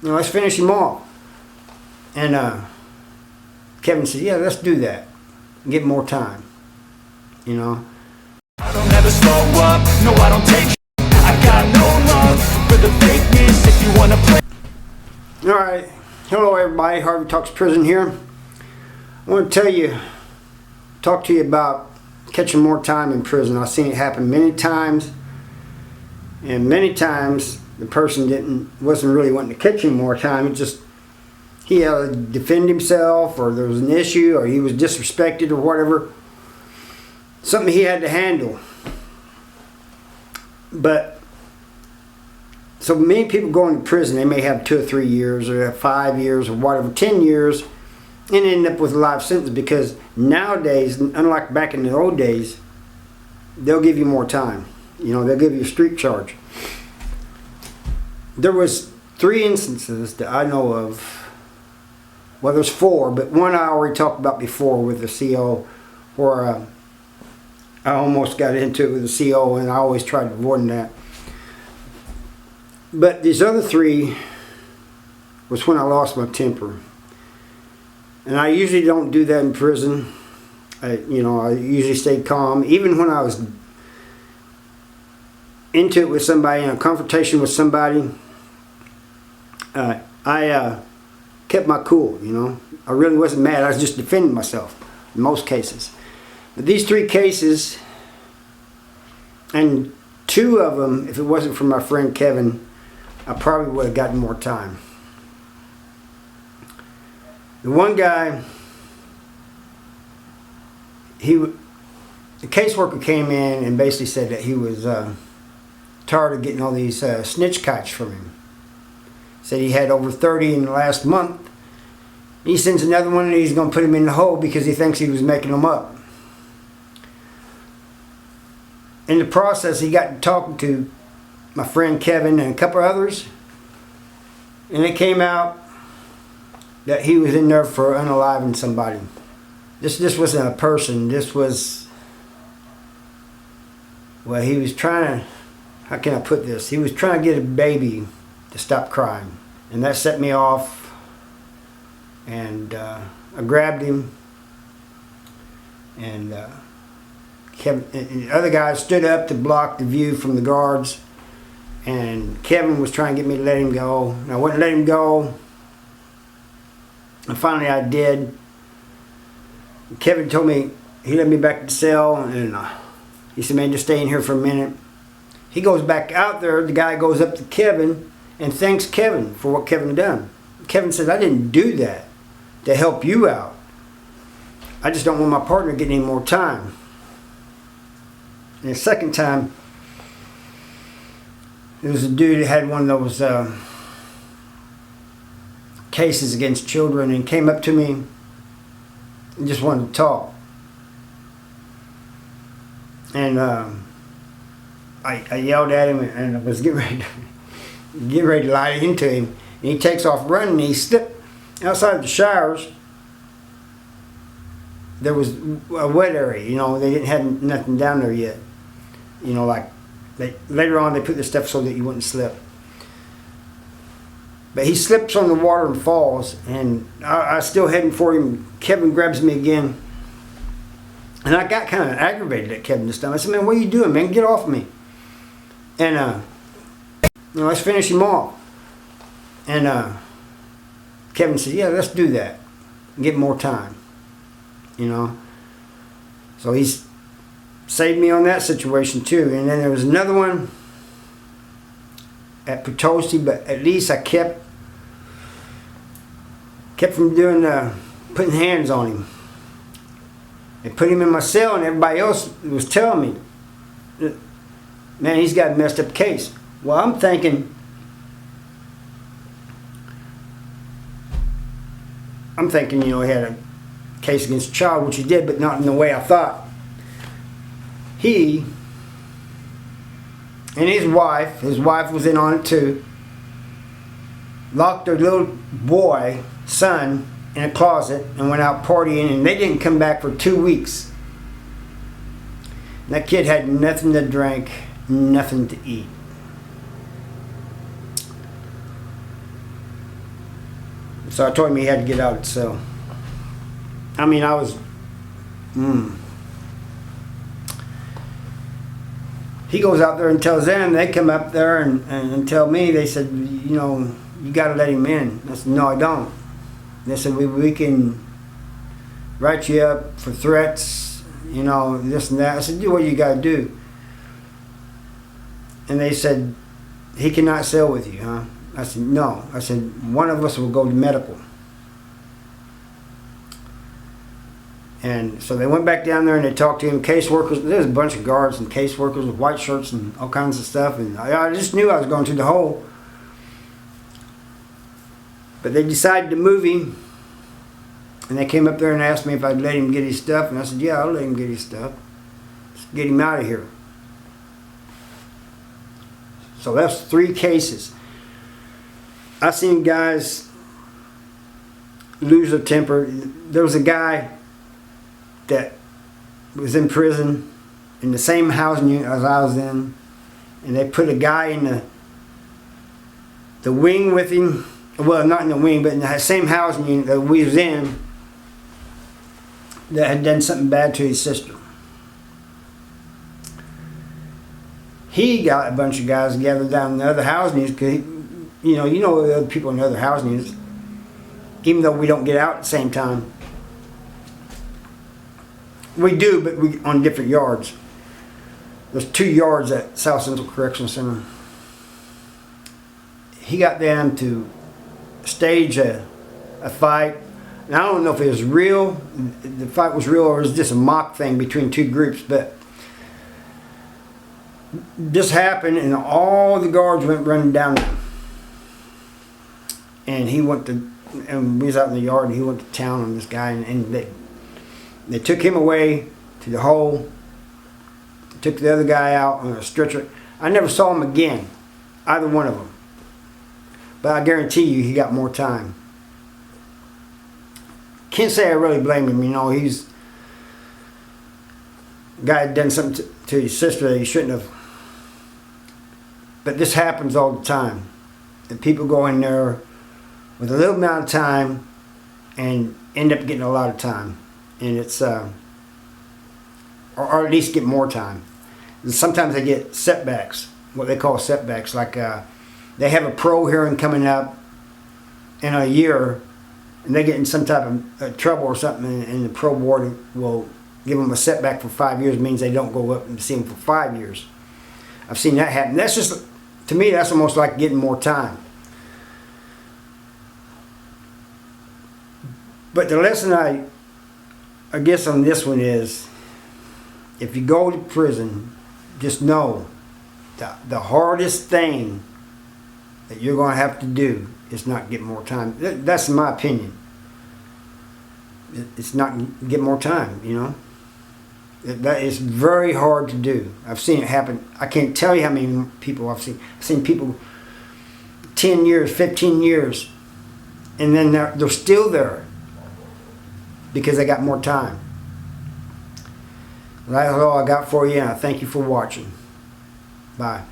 let's finish him off. And Kevin said, yeah, let's do that. Get more time, you know. I don't ever slow up, no I don't take I got no love for the fakeness if you wanna play. Alright, hello everybody, Harvey Talks Prison here. I want to talk to you about catching more time in prison. I've seen it happen many times, and many times the person wasn't really wanting to catch him more time. It just, he had to defend himself, or there was an issue, or he was disrespected, or whatever. Something he had to handle. But so many people go into prison, they may have 2 or 3 years, or 5 years, or whatever, 10 years, and end up with a life sentence, because nowadays, unlike back in the old days, they'll give you more time. You know, they'll give you a street charge. There was 3 instances that I know of. Well, there's 4, but one I already talked about before with the CO, where I almost got into it with the CO, and I always tried to avoid that. But these other 3 was when I lost my temper. And I usually don't do that in prison. I usually stay calm. Even when I was into it with somebody, in a confrontation with somebody, I kept my cool, you know. I really wasn't mad. I was just defending myself in most cases. But these 3 cases, and 2 of them, if it wasn't for my friend Kevin, I probably would have gotten more time. The one guy, the caseworker came in and basically said that he was tired of getting all these snitch kites from him. Said he had over 30 in the last month. He sends another one and he's going to put him in the hole because he thinks he was making them up. In the process, he got talking to my friend Kevin and a couple others, and it came out that he was in there for unaliving somebody. This wasn't a person. This was, well, he was trying to, how can I put this? He was trying to get a baby to stop crying. And that set me off. And I grabbed him. And Kevin and the other guy stood up to block the view from the guards. And Kevin was trying to get me to let him go. And I wouldn't let him go. And finally I did. Kevin told me, he let me back to the cell, and he said, man, just stay in here for a minute. He goes back out there, the guy goes up to Kevin and thanks Kevin for what Kevin had done. Kevin says, I didn't do that to help you out. I just don't want my partner getting any more time. And the second time, there was a dude that had one of those cases against children, and came up to me and just wanted to talk. And I yelled at him, and I was getting ready to light into him. And he takes off running, and he slipped outside the showers. There was a wet area, you know, they didn't have nothing down there yet. You know, like, later on they put this stuff so that you wouldn't slip. But he slips on the water and falls, and I was still heading for him. Kevin grabs me again, and I got kind of aggravated at Kevin this time. I said, man, what are you doing, man? Get off me. And let's finish him off. And Kevin said, yeah, let's do that. Get more time, you know. So he's saved me on that situation too. And then there was another one at Potosi, but at least I kept from doing putting hands on him. They put him in my cell, and everybody else was telling me, man, he's got a messed up case. Well, I'm thinking, you know, he had a case against a child, which he did, but not in the way I thought. He and his wife was in on it too, locked their little boy, son, in a closet and went out partying, and they didn't come back for 2 weeks. And that kid had nothing to drink, nothing to eat. So I told him he had to get out of the cell. I mean, I was, He goes out there and tells them. They come up there and tell me, they said, you know, you got to let him in. I said, no, I don't. They said, we can write you up for threats, you know, this and that. I said, do what you got to do. And they said, he cannot cell with you, huh? I said, no. I said, one of us will go to medical. And so they went back down there and they talked to him. Caseworkers, there's a bunch of guards and caseworkers with white shirts and all kinds of stuff. And I just knew I was going through the hole. But they decided to move him. And they came up there and asked me if I'd let him get his stuff. And I said, yeah, I'll let him get his stuff. Let's get him out of here. So that's 3 cases. I seen guys lose their temper. There was a guy that was in prison in the same housing unit as I was in, and they put a guy in the wing with him. Well, not in the wing, but in the same housing unit that we was in, that had done something bad to his sister. He got a bunch of guys together down in the other housing units, because you know the other people in the other housing units, even though we don't get out at the same time. We do, but we on different yards. There's 2 yards at South Central Correctional Center. He got them to stage a fight. And I don't know if it was real, the fight was real, or it was just a mock thing between 2 groups, but this happened and all the guards went running down there. And he went to, and we was out in the yard, and he went to town on this guy, and they took him away to the hole, took the other guy out on a stretcher. I never saw him again, either one of them. But I guarantee you he got more time. Can't say I really blame him, you know, he's, guy had done something to his sister that he shouldn't have. But this happens all the time. And people go in there with a little amount of time and end up getting a lot of time. And it's, or at least get more time. And sometimes they get setbacks, what they call setbacks. Like they have a pro hearing coming up in a year, and they get in some type of trouble or something, and the pro board will give them a setback for 5 years. It means they don't go up and see them for 5 years. I've seen that happen. That's just, to me, that's almost like getting more time. But the lesson I guess on this one is, if you go to prison, just know that the hardest thing that you're going to have to do is not get more time. That's my opinion. It's not get more time, you know. That is very hard to do. I've seen it happen. I can't tell you how many people I've seen. I've seen people 10 years, 15 years, and then they're still there because they got more time. That's all I got for you, and I thank you for watching. Bye.